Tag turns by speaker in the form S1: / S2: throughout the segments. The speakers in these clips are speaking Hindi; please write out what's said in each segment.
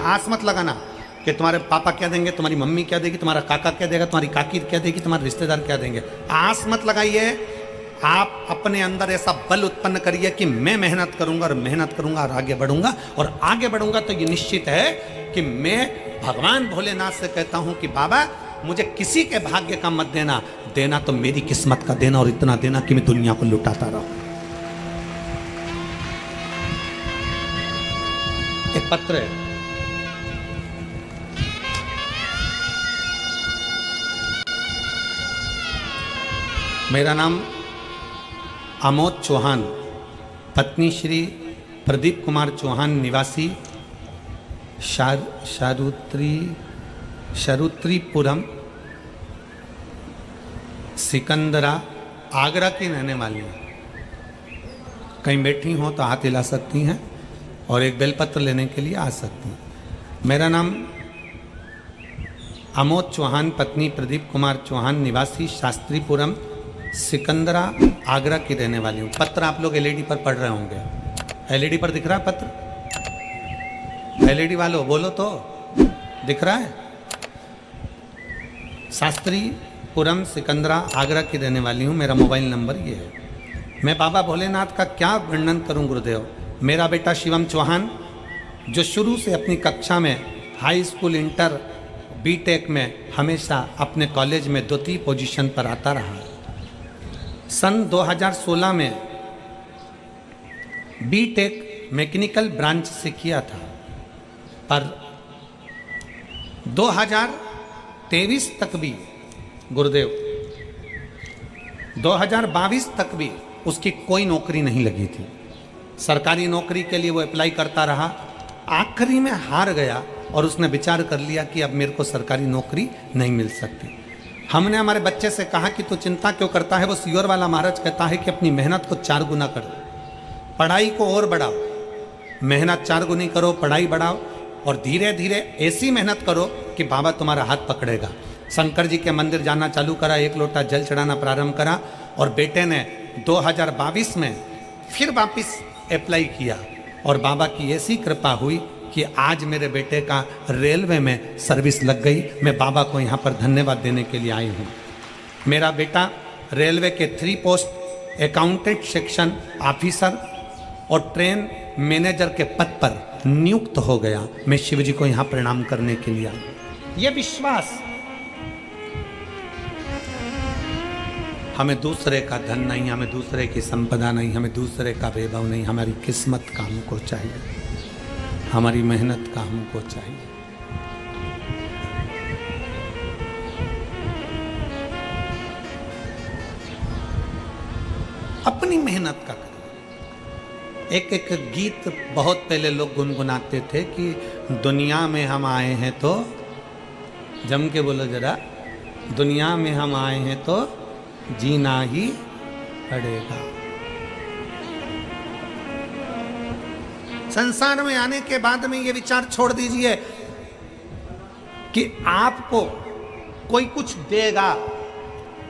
S1: आस मत लगाना कि तुम्हारे पापा क्या देंगे, तुम्हारी मम्मी क्या देगी, तुम्हारा काका क्या देगा, तुम्हारी काकी क्या देगी, तुम्हारे रिश्तेदार क्या देंगे। आस मत लगाइए। आप अपने अंदर ऐसा बल उत्पन्न करिए कि मैं मेहनत करूंगा और मेहनत करूंगा और आगे बढ़ूंगा, और आगे बढ़ूंगा तो ये निश्चित है कि मैं भगवान भोलेनाथ से कहता हूं कि बाबा मुझे किसी के भाग्य का मत देना, देना तो मेरी किस्मत का देना, और इतना देना कि मैं दुनिया को लुटाता रहूं। एक पत्र है, मेरा नाम आमोद चौहान, पत्नी श्री प्रदीप कुमार चौहान, निवासी शरुत्रीपुरम, सिकंदरा, आगरा की रहने वाली हैं। कहीं बैठी हो तो हाथ हिला सकती हैं और एक बेलपत्र लेने के लिए आ सकती हैं। मेरा नाम आमोद चौहान, पत्नी प्रदीप कुमार चौहान, निवासी शास्त्रीपुरम, सिकंदरा, आगरा की रहने वाली हूँ। पत्र आप लोग एलईडी पर पढ़ रहे होंगे। एलईडी पर दिख रहा है पत्र? एलईडी वालों बोलो तो, दिख रहा है? शास्त्रीपुरम, सिकंदरा, आगरा की रहने वाली हूँ। मेरा मोबाइल नंबर ये है। मैं बाबा भोलेनाथ का क्या वर्णन करूँ गुरुदेव। मेरा बेटा शिवम चौहान, जो शुरू से अपनी कक्षा में, हाई स्कूल, इंटर, बीटेक में हमेशा अपने कॉलेज में द्वितीय पोजीशन पर आता रहा। सन 2016 में बीटेक मैकेनिकल ब्रांच से किया था, पर 2023 तक भी गुरुदेव, 2022 तक भी उसकी कोई नौकरी नहीं लगी थी। सरकारी नौकरी के लिए वो अप्लाई करता रहा, आखिरी में हार गया और उसने विचार कर लिया कि अब मेरे को सरकारी नौकरी नहीं मिल सकती। हमने हमारे बच्चे से कहा कि तू चिंता क्यों करता है। वो सियोर वाला महाराज कहता है कि अपनी मेहनत को 4 गुना कर दो, पढ़ाई को और बढ़ाओ, मेहनत 4 गुनी करो, पढ़ाई बढ़ाओ, और धीरे धीरे ऐसी मेहनत करो कि बाबा तुम्हारा हाथ पकड़ेगा। शंकर जी के मंदिर जाना चालू करा, 1 लोटा जल चढ़ाना प्रारंभ करा, और बेटे ने 2022 में फिर वापस अप्लाई किया, और बाबा की ऐसी कृपा हुई कि आज मेरे बेटे का रेलवे में सर्विस लग गई। मैं बाबा को यहाँ पर धन्यवाद देने के लिए आई हूँ। मेरा बेटा रेलवे के 3 पोस्ट, अकाउंटेंट सेक्शन ऑफिसर और ट्रेन मैनेजर के पद पर नियुक्त हो गया। मैं शिव जी को यहाँ प्रणाम करने के लिए आई। ये विश्वास, हमें दूसरे का धन नहीं, हमें दूसरे की संपदा नहीं, हमें दूसरे का वैभव नहीं, हमारी किस्मत का हमको चाहिए, हमारी मेहनत का हमको चाहिए। अपनी मेहनत का करें। एक गीत बहुत पहले लोग गुनगुनाते थे कि दुनिया में हम आए हैं तो, जम के बोलो जरा, दुनिया में हम आए हैं तो जीना ही पड़ेगा। संसार में आने के बाद में ये विचार छोड़ दीजिए कि आपको कोई कुछ देगा।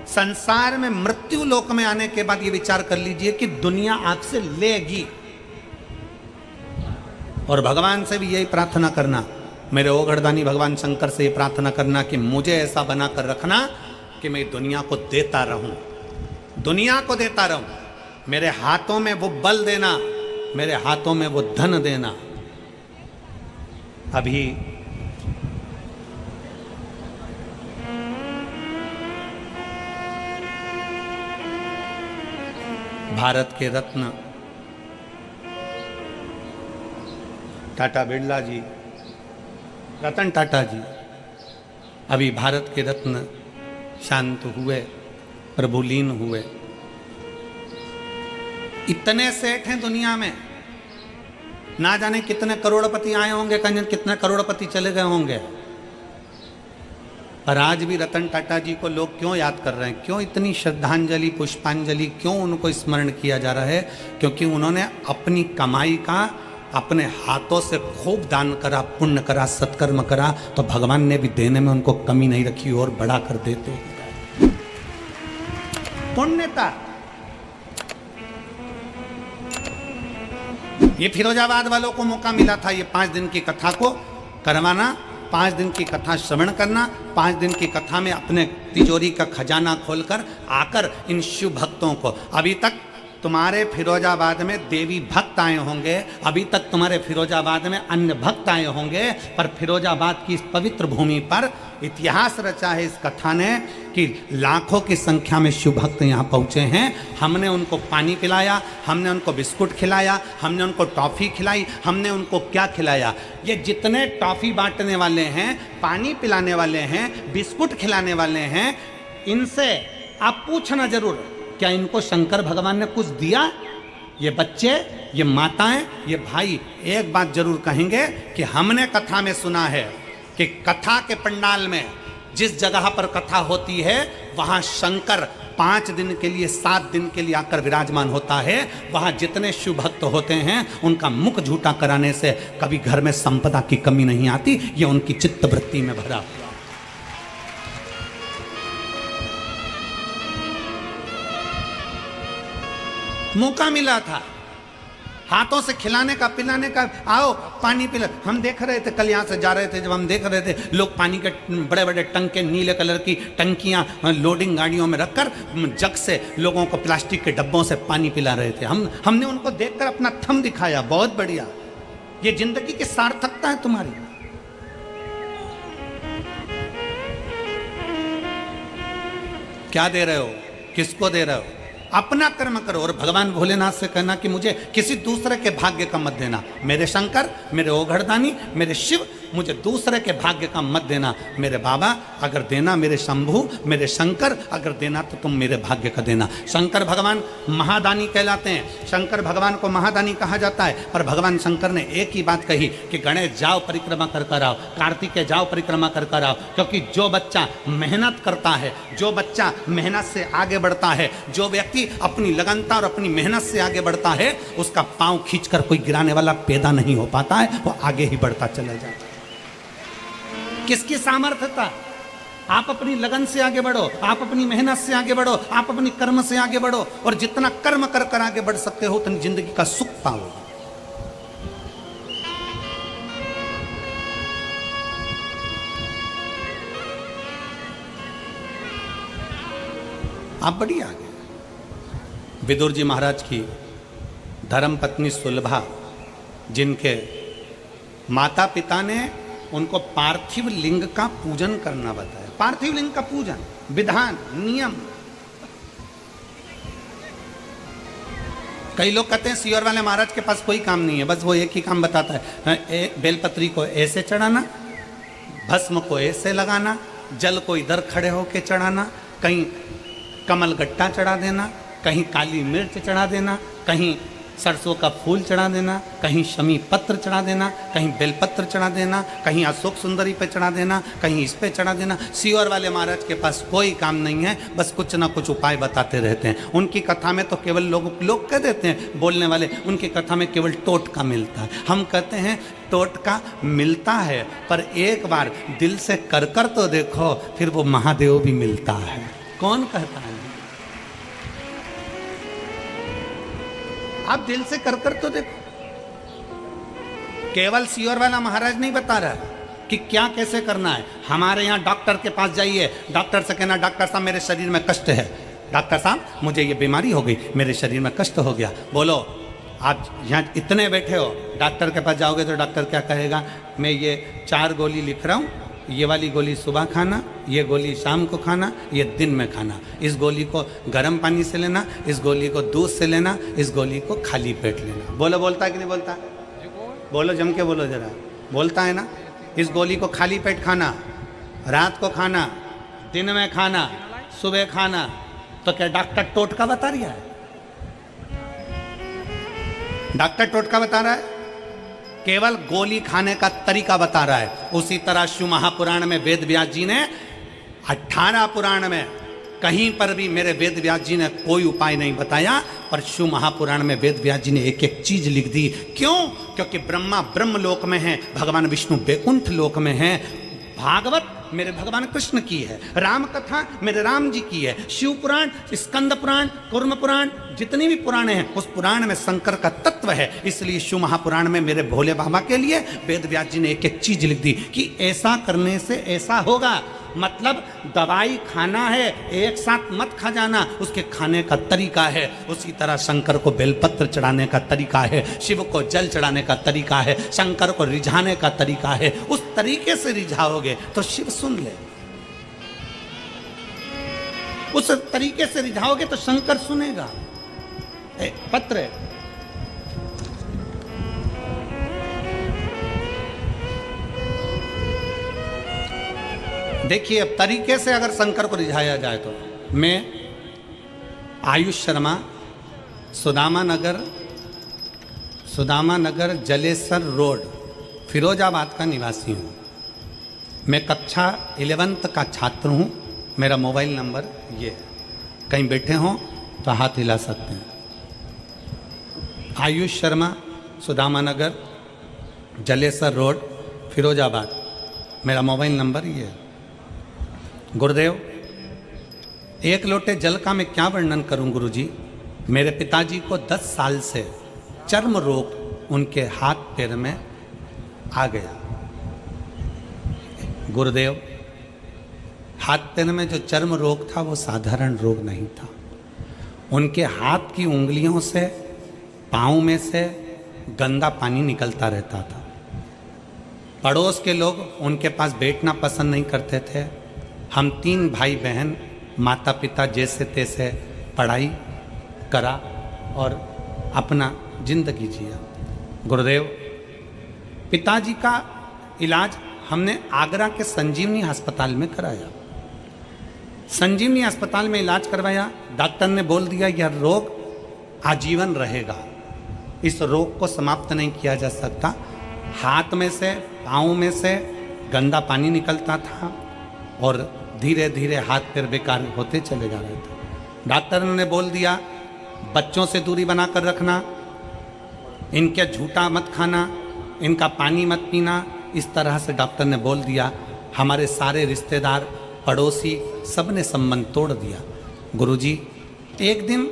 S1: संसार में, मृत्यु लोक में आने के बाद ये विचार कर लीजिए कि दुनिया आपसे लेगी। और भगवान से भी यही प्रार्थना करना, मेरे ओघड़दानी भगवान शंकर से ये प्रार्थना करना कि मुझे ऐसा बना कर रखना कि मैं दुनिया को देता रहूं, दुनिया को देता रहूं। मेरे हाथों में वो बल देना, मेरे हाथों में वो धन देना। अभी भारत के रत्न टाटा बिरला जी, रतन टाटा जी, अभी भारत के रत्न शांत हुए, प्रभुलीन हुए। इतने सेठ हैं दुनिया में, ना जाने कितने करोड़पति आए होंगे, कितने करोड़पति चले गए होंगे, पर आज भी रतन टाटा जी को लोग क्यों याद कर रहे हैं, क्यों इतनी श्रद्धांजलि, पुष्पांजलि, क्यों उनको स्मरण किया जा रहा है? क्योंकि उन्होंने अपनी कमाई का अपने हाथों से खूब दान करा, पुण्य करा, सत्कर्म करा, तो भगवान ने भी देने में उनको कमी नहीं रखी और बढ़ा कर देते। पुण्यता। ये फिरोजाबाद वालों को मौका मिला था ये 5 दिन की कथा को करवाना, 5 दिन की कथा श्रवण करना, 5 दिन की कथा में अपने तिजोरी का खजाना खोलकर आकर इन शिव भक्तों को, अभी तक तुम्हारे फिरोजाबाद में देवी भक्त आए होंगे, अभी तक तुम्हारे फिरोजाबाद में अन्य भक्त आए होंगे, पर फिरोजाबाद की इस पवित्र भूमि पर इतिहास रचा है इस कथा ने कि लाखों की संख्या में शिव भक्त यहाँ पहुँचे हैं। हमने उनको पानी पिलाया, हमने उनको बिस्कुट खिलाया, हमने उनको टॉफ़ी खिलाई, हमने उनको क्या खिलाया। ये जितने टॉफ़ी बांटने वाले हैं, पानी पिलाने वाले हैं, बिस्कुट खिलाने वाले हैं, इनसे आप पूछना जरूर, क्या इनको शंकर भगवान ने कुछ दिया? ये बच्चे, ये माताएं, ये भाई एक बात जरूर कहेंगे कि हमने कथा में सुना है कि कथा के पंडाल में जिस जगह पर कथा होती है वहां शंकर 5 दिन के लिए, 7 दिन के लिए आकर विराजमान होता है। वहां जितने शिव भक्त होते हैं उनका मुख झूठा कराने से कभी घर में संपदा की कमी नहीं आती। ये उनकी चित्तवृत्ति में भरा हुआ। मौका मिला था हाथों से खिलाने का, पिलाने का, आओ पानी पिला। हम देख रहे थे, कल यहाँ से जा रहे थे, जब हम देख रहे थे लोग पानी के बड़े बड़े टंके, नीले कलर की टंकियाँ लोडिंग गाड़ियों में रखकर जग से लोगों को प्लास्टिक के डब्बों से पानी पिला रहे थे। हमने उनको देखकर अपना थम दिखाया, बहुत बढ़िया, ये जिंदगी की सार्थकता है तुम्हारी। क्या दे रहे हो, किसको दे रहे हो? अपना कर्म करो और भगवान भोलेनाथ से कहना कि मुझे किसी दूसरे के भाग्य का मत देना। मेरे शंकर, मेरे ओघड़दानी, मेरे शिव, मुझे दूसरे के भाग्य का मत देना। मेरे बाबा अगर देना, मेरे शंभु, मेरे शंकर अगर देना तो तुम मेरे भाग्य का देना। शंकर भगवान महादानी कहलाते हैं, शंकर भगवान को महादानी कहा जाता है। पर भगवान शंकर ने एक ही बात कही कि गणेश जाओ परिक्रमा कर कर आओ, कार्तिकेय जाओ परिक्रमा कर कर आओ। क्योंकि जो बच्चा मेहनत करता है, जो बच्चा मेहनत से आगे बढ़ता है, जो व्यक्ति अपनी लगनता और अपनी मेहनत से आगे बढ़ता है, उसका पांव खींचकर कोई गिराने वाला पैदा नहीं हो पाता है, वो आगे ही बढ़ता चला जाता है। किसकी सामर्थ्यता? आप अपनी लगन से आगे बढ़ो, आप अपनी मेहनत से आगे बढ़ो, आप अपनी कर्म से आगे बढ़ो, और जितना कर्म कर कर आगे बढ़ सकते हो उतनी जिंदगी का सुख पाओ। आप बड़ी आगे। विदुर जी महाराज की धर्म पत्नी सुलभा, जिनके माता पिता ने उनको पार्थिव लिंग का पूजन करना बताया। पार्थिव लिंग का पूजन, विधान, नियम। कई लोग कहते हैं सियोर वाले महाराज के पास कोई काम नहीं है, बस वो एक ही काम बताता है, बेलपत्री को ऐसे चढ़ाना, भस्म को ऐसे लगाना, जल को इधर खड़े होके चढ़ाना, कहीं कमल गट्टा चढ़ा देना, कहीं काली मिर्च चढ़ा देना, कहीं सरसों का फूल चढ़ा देना, कहीं शमी पत्र चढ़ा देना, कहीं बेलपत्र चढ़ा देना, कहीं अशोक सुंदरी पे चढ़ा देना, कहीं इस पे चढ़ा देना। सियोर वाले महाराज के पास कोई काम नहीं है, बस कुछ ना कुछ उपाय बताते रहते हैं। उनकी कथा में तो केवल लोग कह देते हैं बोलने वाले, उनकी कथा में केवल टोटका मिलता है। हम कहते हैं टोटका मिलता है, पर एक बार दिल से कर कर तो देखो, फिर वो महादेव भी मिलता है। कौन कहता है? आप दिल से कर कर तो देखो। केवल सियोर वाला महाराज नहीं बता रहा कि क्या कैसे करना है। हमारे यहाँ डॉक्टर के पास जाइए, डॉक्टर से कहना डॉक्टर साहब मेरे शरीर में कष्ट है, डॉक्टर साहब मुझे ये बीमारी हो गई, मेरे शरीर में कष्ट हो गया। बोलो, आप यहाँ इतने बैठे हो, डॉक्टर के पास जाओगे तो डॉक्टर क्या कहेगा? मैं ये 4 गोली लिख रहा हूँ, ये वाली गोली सुबह खाना, ये गोली शाम को खाना, ये दिन में खाना। इस गोली को गर्म पानी से लेना, इस गोली को दूध से लेना, इस गोली को खाली पेट लेना। बोलो, बोलता है कि नहीं बोलता? बोलो, जम के बोलो जरा। बोलता है ना? इस गोली को खाली पेट खाना, रात को खाना, दिन में खाना, सुबह खाना। तो क्या डॉक्टर टोटका बता रहा है? डॉक्टर टोटका बता रहा है? केवल गोली खाने का तरीका बता रहा है। उसी तरह शिव महापुराण में वेद व्यास जी ने 18 पुराण में कहीं पर भी मेरे वेद व्यास जी ने कोई उपाय नहीं बताया, पर शिव महापुराण में वेद व्यास जी ने एक एक चीज लिख दी। क्यों? क्योंकि ब्रह्मा ब्रह्म लोक में है, भगवान विष्णु बैकुंठ लोक में है, भागवत मेरे भगवान कृष्ण की है, राम कथा मेरे राम जी की है, शिव पुराण, स्कंद पुराण, कूर्म पुराण, जितनी भी पुराणे हैं उस पुराण में शंकर का तत्व है। इसलिए शिव महापुराण में मेरे भोले बाबा के लिए वेद व्यास जी ने एक एक चीज लिख दी कि ऐसा करने से ऐसा होगा। मतलब दवाई खाना है, एक साथ मत खा जाना, उसके खाने का तरीका है। उसी तरह शंकर को बेलपत्र चढ़ाने का तरीका है, शिव को जल चढ़ाने का तरीका है, शंकर को रिझाने का तरीका है। उस तरीके से रिझाओगे तो शिव सुन ले, उस तरीके से रिझाओगे तो शंकर सुनेगा। पत्र है। देखिए, अब तरीके से अगर शंकर को रिझाया जाए तो मैं आयुष शर्मा, सुदामा नगर जलेसर रोड, फिरोजाबाद का निवासी हूँ। मैं कक्षा 11th का छात्र हूँ। मेरा मोबाइल नंबर ये है, कहीं बैठे हों तो हाथ हिला सकते हैं। आयुष शर्मा, सुदामा नगर जलेसर रोड, फिरोजाबाद। मेरा मोबाइल नंबर ये है। गुरुदेव, एक लोटे जल का मैं क्या वर्णन करूं गुरुजी। मेरे पिताजी को 10 साल से चर्म रोग उनके हाथ पैर में आ गया। गुरुदेव, हाथ पैर में जो चर्म रोग था वो साधारण रोग नहीं था। उनके हाथ की उंगलियों से, पाँव में से गंदा पानी निकलता रहता था। पड़ोस के लोग उनके पास बैठना पसंद नहीं करते थे। हम 3 भाई बहन, माता पिता जैसे तैसे पढ़ाई करा और अपना जिंदगी जिया। गुरुदेव, पिताजी का इलाज हमने आगरा के संजीवनी अस्पताल में कराया। संजीवनी अस्पताल में इलाज करवाया। डॉक्टर ने बोल दिया यह रोग आजीवन रहेगा, इस रोग को समाप्त नहीं किया जा सकता। हाथ में से, पाँव में से गंदा पानी निकलता था और धीरे धीरे हाथ पैर बेकार होते चले जा रहे थे। डॉक्टर ने बोल दिया बच्चों से दूरी बनाकर रखना, इनके झूठा मत खाना, इनका पानी मत पीना। इस तरह से डॉक्टर ने बोल दिया। हमारे सारे रिश्तेदार, पड़ोसी सब ने संबंध तोड़ दिया। गुरुजी, एक दिन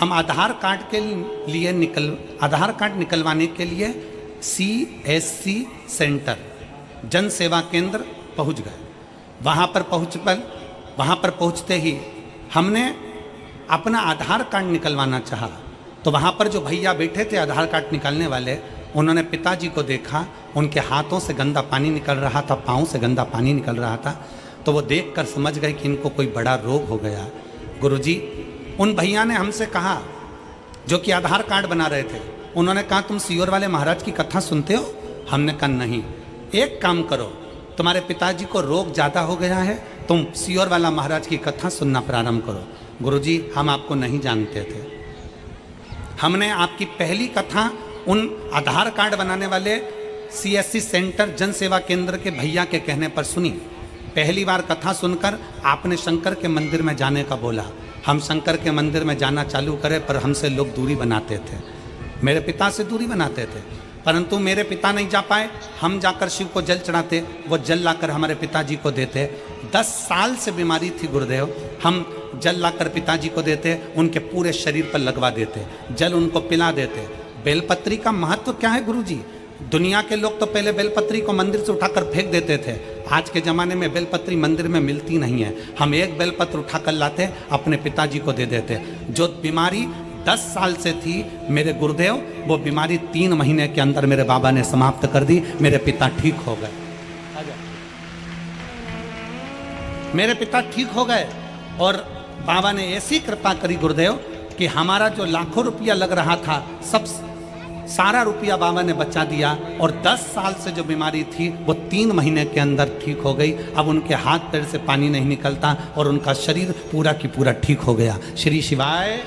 S1: हम आधार कार्ड निकलवाने के लिए CSC सेंटर, जन सेवा केंद्र पहुंच गए। वहाँ पर पहुँचते ही हमने अपना आधार कार्ड निकलवाना चाहा। तो वहाँ पर जो भैया बैठे थे आधार कार्ड निकालने वाले, उन्होंने पिताजी को देखा। उनके हाथों से गंदा पानी निकल रहा था, पाँव से गंदा पानी निकल रहा था। तो वो देखकर समझ गए कि इनको कोई बड़ा रोग हो गया। गुरुजी, उन भैया ने हमसे कहा, जो कि आधार कार्ड बना रहे थे, उन्होंने कहा तुम सियोर वाले महाराज की कथा सुनते हो? हमने कहा नहीं। एक काम करो, तुम्हारे पिताजी को रोग ज़्यादा हो गया है, तुम सियोर वाला महाराज की कथा सुनना प्रारंभ करो। गुरुजी, हम आपको नहीं जानते थे। हमने आपकी पहली कथा उन आधार कार्ड बनाने वाले CSC सेंटर जन सेवा केंद्र के भैया के कहने पर सुनी। पहली बार कथा सुनकर आपने शंकर के मंदिर में जाने का बोला। हम शंकर के मंदिर में जाना चालू करें, पर हमसे लोग दूरी बनाते थे, मेरे पिता से दूरी बनाते थे। परंतु मेरे पिता नहीं जा पाए। हम जाकर शिव को जल चढ़ाते, वो जल लाकर हमारे पिताजी को देते। 10 साल से बीमारी थी गुरुदेव। हम जल लाकर पिताजी को देते, उनके पूरे शरीर पर लगवा देते, जल उनको पिला देते। बेलपत्री का महत्व क्या है गुरुजी? दुनिया के लोग तो पहले बेलपत्री को मंदिर से उठाकर फेंक देते थे। आज के ज़माने में बेलपत्री मंदिर में मिलती नहीं है। हम एक बेलपत्र उठाकर लाते, अपने पिताजी को दे देते। जो बीमारी 10 साल से थी मेरे गुरुदेव, वो बीमारी 3 महीने के अंदर मेरे बाबा ने समाप्त कर दी। मेरे पिता ठीक हो गए। मेरे पिता ठीक हो गए और बाबा ने ऐसी कृपा करी गुरुदेव कि हमारा जो लाखों रुपया लग रहा था, सब सारा रुपया बाबा ने बचा दिया। और 10 साल से जो बीमारी थी वो 3 महीने के अंदर ठीक हो गई। अब उनके हाथ पैर से पानी नहीं निकलता और उनका शरीर पूरा की पूरा ठीक हो गया। श्री शिवाय।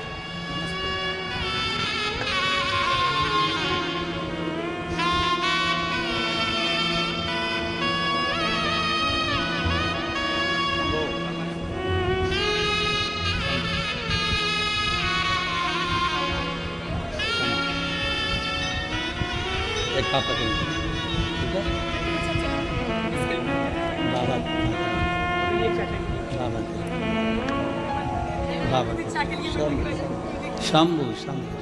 S1: एक पापा के ठीक है बाबा। बाबा शंभू शंभू।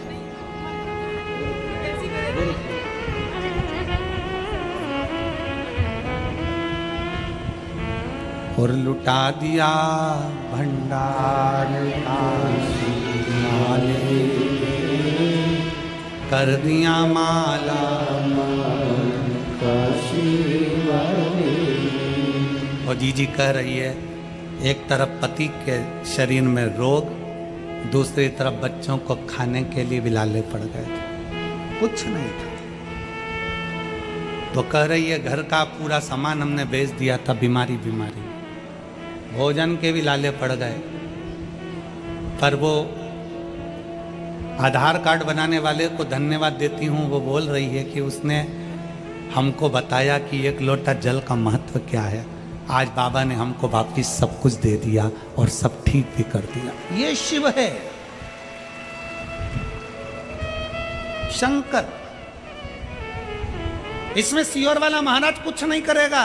S1: और लुटा दिया भंडार माले, कर दिया माला और जी कह रही है, एक तरफ पति के शरीर में रोग, दूसरी तरफ बच्चों को खाने के लिए भी लाले पड़ गए थे, कुछ नहीं था। तो कह रही है घर का पूरा सामान हमने बेच दिया था, बीमारी बीमारी, भोजन के भी लाले पड़ गए। पर वो आधार कार्ड बनाने वाले को धन्यवाद देती हूँ, वो बोल रही है कि उसने हमको बताया कि एक लोटा जल का महत्व क्या है। आज बाबा ने हमको वापिस सब कुछ दे दिया और सब ठीक भी कर दिया। ये शिव है, शंकर। इसमें सियोर वाला महाराज कुछ नहीं करेगा।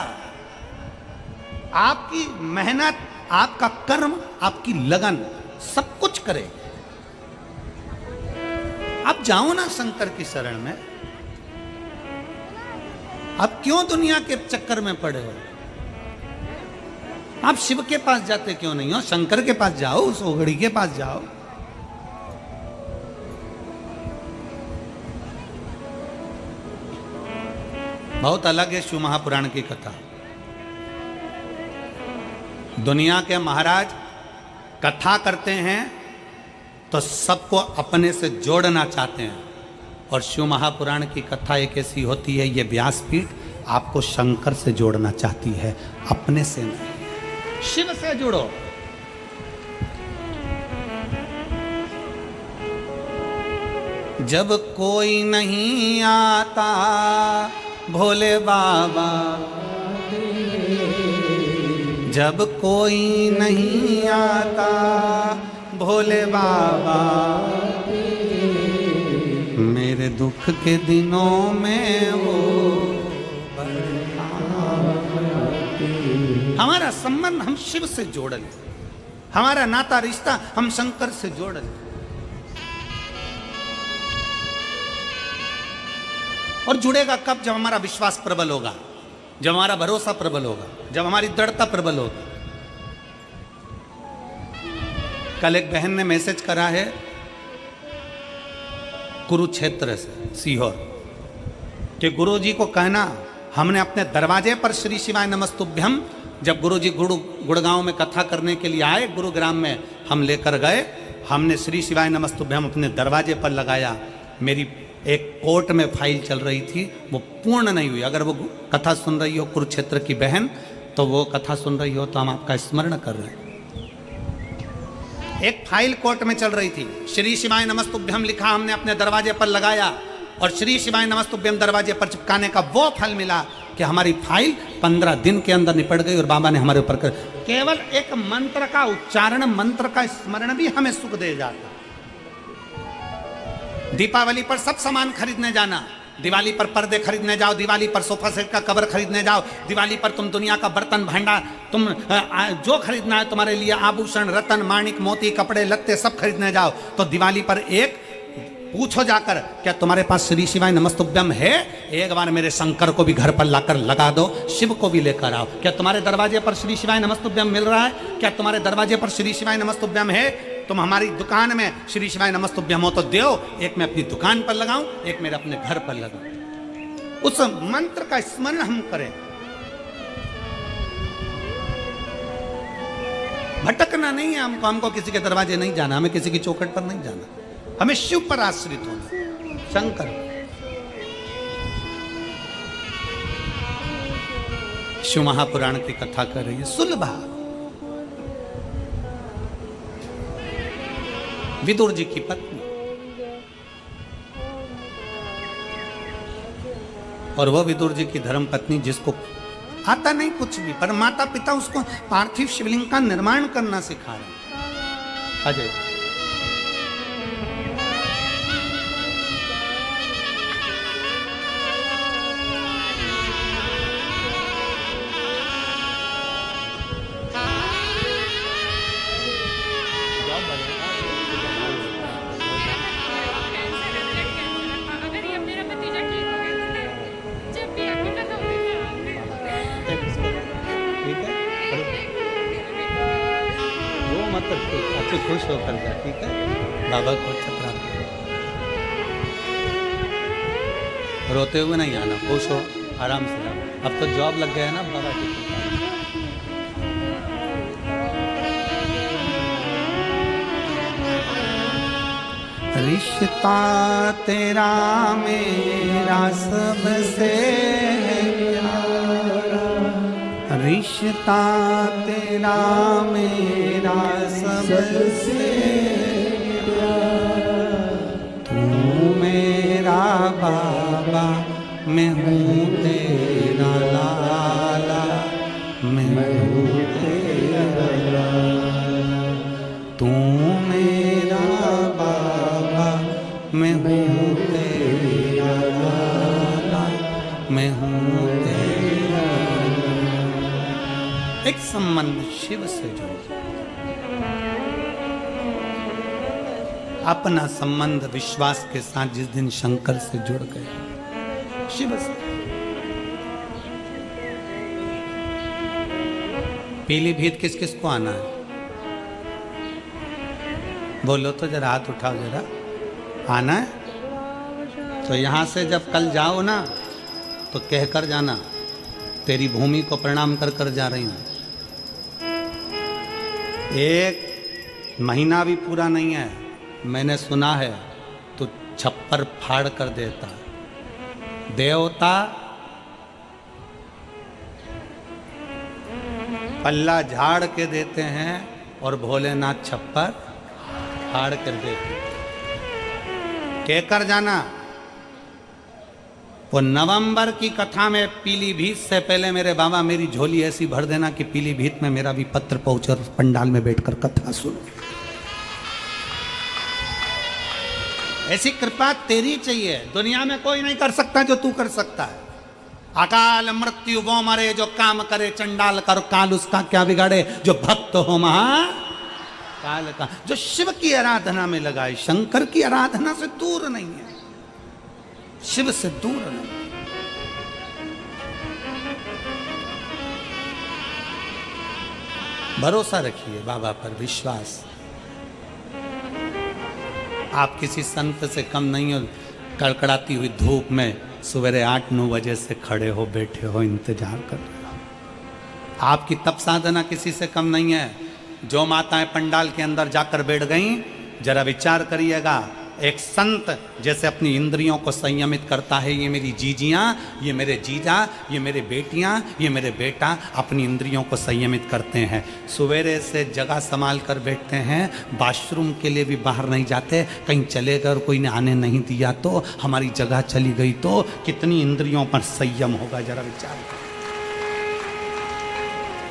S1: आपकी मेहनत, आपका कर्म, आपकी लगन सब कुछ करे। आप जाओ ना शंकर की शरण में। आप क्यों दुनिया के चक्कर में पड़े हो? आप शिव के पास जाते क्यों नहीं हो? शंकर के पास जाओ, उस ओघड़ी के पास जाओ। बहुत अलग है शिव महापुराण की कथा। दुनिया के महाराज कथा करते हैं तो सबको अपने से जोड़ना चाहते हैं, और शिव महापुराण की कथा एक ऐसी होती है, ये व्यासपीठ आपको शंकर से जोड़ना चाहती है, अपने से नहीं। शिव से जुड़ो। जब कोई नहीं आता भोले बाबा, जब कोई नहीं आता भोले बाबा, मेरे दुख के दिनों में वो हमारा संबंध हम शिव से जोड़ लें, हमारा नाता रिश्ता हम शंकर से जोड़ लें। और जुड़ेगा कब? जब हमारा विश्वास प्रबल होगा, जब हमारा भरोसा प्रबल होगा, जब हमारी दृढ़ता प्रबल होगी। कल एक बहन ने मैसेज करा है कुरुक्षेत्र से, सीहोर, कि गुरुजी को कहना हमने अपने दरवाजे पर श्री शिवाय नमस्तुभ्यम, जब गुरुजी गुड़गांव में कथा करने के लिए आए, गुरुग्राम में हम लेकर गए, हमने श्री शिवाय नमस्तुभ्यम अपने दरवाजे पर लगाया। मेरी एक कोर्ट में फाइल चल रही थी, वो पूर्ण नहीं हुई। अगर वो कथा सुन रही हो कुरुक्षेत्र की बहन, तो वो कथा सुन रही हो तो हम आपका स्मरण कर रहे हैं। एक फाइल कोर्ट में चल रही थी, श्री शिवाय नमस्तुभ्यम लिखा, हमने अपने दरवाजे पर लगाया, और श्री शिवाय नमस्तुभ्यम दरवाजे पर चिपकाने का वो फल मिला कि हमारी फाइल 15 दिन के अंदर निपट गई, और बाबा ने हमारे ऊपर कर केवल एक मंत्र का उच्चारण, मंत्र का स्मरण भी हमें सुख दे जाता। दीपावली पर सब सामान खरीदने जाना, दिवाली पर पर्दे खरीदने जाओ, दिवाली पर सोफा सेट का कवर खरीदने जाओ, दिवाली पर तुम दुनिया का बर्तन भांडा, तुम जो खरीदना है तुम्हारे लिए, आभूषण, रतन, माणिक, मोती, कपड़े लत्ते सब खरीदने जाओ, तो दिवाली पर एक पूछो जाकर, क्या तुम्हारे पास श्री शिवाय नमस्तुभ्यम है? एक बार मेरे शंकर को भी घर पर लाकर लगा दो, शिव को भी लेकर आओ। क्या तुम्हारे दरवाजे पर श्री शिवाय नमस्तुभ्यम मिल रहा है? क्या तुम्हारे दरवाजे पर श्री शिवाय नमस्तुभ्यम है? तुम हमारी दुकान में श्री शिवाय नमस्तुभ्यम हो तो दो, एक मैं अपनी दुकान पर लगाऊं, एक मेरे अपने घर पर लगाऊं। उस मंत्र का स्मरण हम करें। भटकना नहीं है हमको, हमको किसी के दरवाजे नहीं जाना, हमें किसी की चौखट पर नहीं जाना, हमें शिव पर आश्रित होना, शंकर। शिव महापुराण की कथा कर रही है सुलभा। विदुर जी की पत्नी, और वह विदुर जी की धर्म पत्नी, जिसको आता नहीं कुछ भी, पर माता पिता उसको पार्थिव शिवलिंग का निर्माण करना सिखा रहे। अजय कर अच्छे खुश होकर जा, ठीक है। बाबा को चपरा रोते हुए नहीं आना, खुश हो, आराम से जाओ। अब तो जॉब लग गया है ना बाबा की कृपा। रिश्ता तेरा मेरा सबसे प्यारा, रिश्ता तेरा मेरा सबसे प्यारा, तू मेरा बाबा, मैं हूँ तेरा लाला, मैं हूँ तेरा लाला, तू मेरा बाबा, मैं हूँ तेरा लाला, मैं हूँ तेरा लाला। एक संबंध शिव से जोड़ो। अपना संबंध विश्वास के साथ जिस दिन शंकर से जुड़ गए, शिव से। पीलीभीत किस किस को आना है? बोलो तो जरा, हाथ उठाओ जरा। आना है तो यहां से जब कल जाओ ना तो कहकर जाना, तेरी भूमि को प्रणाम कर कर जा रही हूं। एक महीना भी पूरा नहीं है, मैंने सुना है तो छप्पर फाड़ कर देता है। देवता पल्ला झाड़ के देते हैं और भोलेनाथ छप्पर फाड़ कर देते हैं। कहकर जाना। वो नवंबर की कथा में पीलीभीत से पहले मेरे बाबा मेरी झोली ऐसी भर देना कि पीलीभीत में मेरा भी पत्र पहुंचे और पंडाल में बैठकर कथा सुनो। ऐसी कृपा तेरी चाहिए, दुनिया में कोई नहीं कर सकता जो तू कर सकता है। अकाल मृत्यु वो मरे जो काम करे चंडाल कर, काल उसका क्या बिगाड़े जो भक्त हो महा काल का। जो शिव की आराधना में लगाए, शंकर की आराधना से दूर नहीं है, शिव से दूर नहीं। भरोसा रखिए बाबा पर, विश्वास। आप किसी संत से कम नहीं हो। कड़कड़ाती हुई धूप में सवेरे 8-9 बजे से खड़े हो, बैठे हो, इंतजार कर रहे हो। आपकी तप साधना किसी से कम नहीं है। जो माताएं पंडाल के अंदर जाकर बैठ गईं, जरा विचार करिएगा। एक संत जैसे अपनी इंद्रियों को संयमित करता है, ये मेरी जीजियां, ये मेरे जीजा, ये मेरे बेटियां, ये मेरे बेटा अपनी इंद्रियों को संयमित करते हैं। सवेरे से जगह संभाल कर बैठते हैं, वॉशरूम के लिए भी बाहर नहीं जाते। कहीं चले गए और कोई ने आने नहीं दिया तो, हमारी जगह चली गई तो कितनी इंद्रियों पर संयम होगा, जरा विचार करो।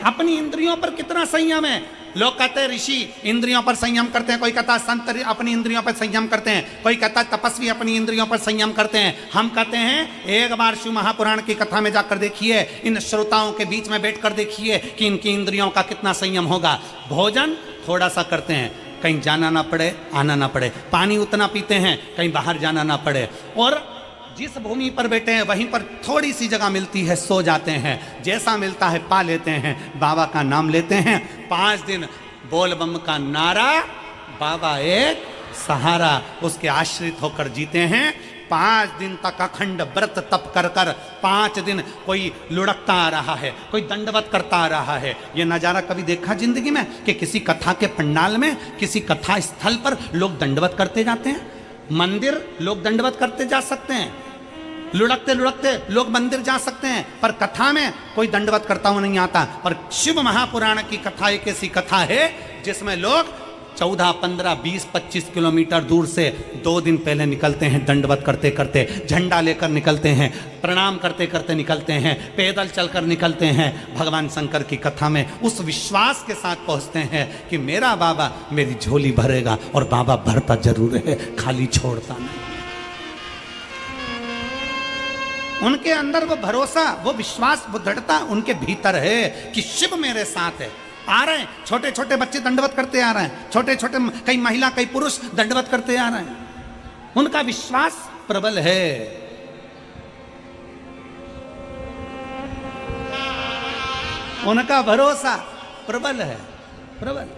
S1: अपनी इंद्रियों पर कितना संयम है। लोग कहते हैं ऋषि इंद्रियों पर संयम करते हैं, कोई कहता संत अपनी इंद्रियों पर संयम करते हैं, कोई कहता तपस्वी अपनी इंद्रियों पर संयम करते हैं। हम कहते हैं एक बार शिव महापुराण की कथा में जाकर देखिए, इन श्रोताओं के बीच में बैठकर देखिए कि इनकी इंद्रियों का कितना संयम होगा। भोजन थोड़ा सा करते हैं, कहीं जाना ना पड़े, आना ना पड़े। पानी उतना पीते हैं, कहीं बाहर जाना ना पड़े। और जिस भूमि पर बैठे हैं वहीं पर थोड़ी सी जगह मिलती है, सो जाते हैं। जैसा मिलता है पा लेते हैं, बाबा का नाम लेते हैं। 5 दिन बोल बम का नारा, बाबा एक सहारा, उसके आश्रित होकर जीते हैं। 5 दिन तक अखंड व्रत तप कर कर 5 दिन कोई लुढ़कता आ रहा है, कोई दंडवत करता आ रहा है। ये नज़ारा कभी देखा जिंदगी में कि किसी कथा के पंडाल में, किसी कथा स्थल पर लोग दंडवत करते जाते हैं? मंदिर लोग दंडवत करते जा सकते हैं, लुढ़कते लुढ़कते लोग मंदिर जा सकते हैं, पर कथा में कोई दंडवत करता हुआ नहीं आता। पर शिव महापुराण की कथा एक ऐसी कथा है जिसमें लोग 14, 15, 20, 25 किलोमीटर दूर से 2 दिन पहले निकलते हैं, दंडवत करते करते, झंडा लेकर निकलते हैं, प्रणाम करते करते निकलते हैं, पैदल चलकर निकलते हैं। भगवान शंकर की कथा में उस विश्वास के साथ पहुंचते हैं कि मेरा बाबा मेरी झोली भरेगा, और बाबा भरता जरूर है, खाली छोड़ता नहीं। उनके अंदर वो भरोसा, वो विश्वास, वो दृढ़ता उनके भीतर है कि शिव मेरे साथ है। आ रहे हैं छोटे छोटे बच्चे दंडवत करते आ रहे हैं, छोटे छोटे कई महिला कई पुरुष दंडवत करते आ रहे हैं। उनका विश्वास प्रबल है। उनका भरोसा प्रबल है, प्रबल।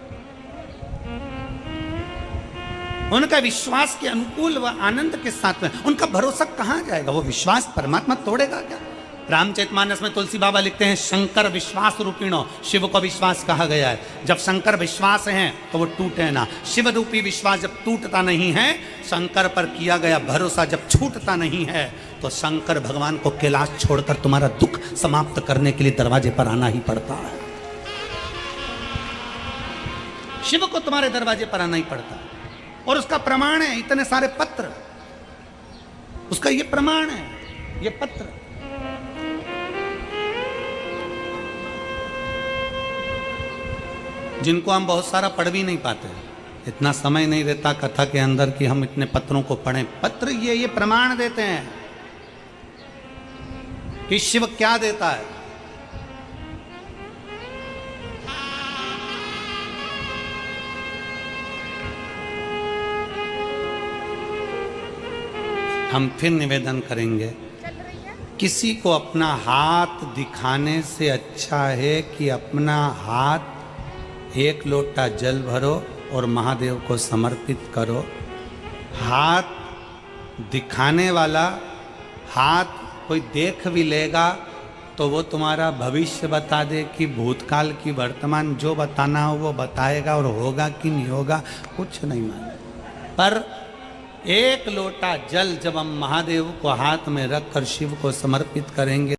S1: उनका विश्वास के अनुकूल व आनंद के साथ में उनका भरोसा कहाँ जाएगा? वो विश्वास परमात्मा तोड़ेगा क्या? रामचरितमानस में तुलसी बाबा लिखते हैं, शंकर विश्वास रूपिणो, शिव को विश्वास कहा गया है। जब शंकर विश्वास है तो वो टूटे ना। शिव रूपी विश्वास जब टूटता नहीं है, शंकर पर किया गया भरोसा जब छूटता नहीं है, तो शंकर भगवान को कैलाश छोड़कर तुम्हारा दुख समाप्त करने के लिए दरवाजे पर आना ही पड़ता है। शिव को तुम्हारे दरवाजे पर आना ही पड़ता है, और उसका प्रमाण है इतने सारे पत्र। उसका ये प्रमाण है, ये पत्र। जिनको हम बहुत सारा पढ़ भी नहीं पाते, इतना समय नहीं रहता कथा के अंदर कि हम इतने पत्रों को पढ़ें। पत्र ये प्रमाण देते हैं कि शिव क्या देता है। हम फिर निवेदन करेंगे, किसी को अपना हाथ दिखाने से अच्छा है कि अपना हाथ एक लोटा जल भरो और महादेव को समर्पित करो। हाथ दिखाने वाला, हाथ कोई देख भी लेगा तो वो तुम्हारा भविष्य बता दे कि भूतकाल की वर्तमान, जो बताना हो वो बताएगा, और होगा कि नहीं होगा कुछ नहीं मालूम। पर एक लोटा जल जब हम महादेव को हाथ में रखकर शिव को समर्पित करेंगे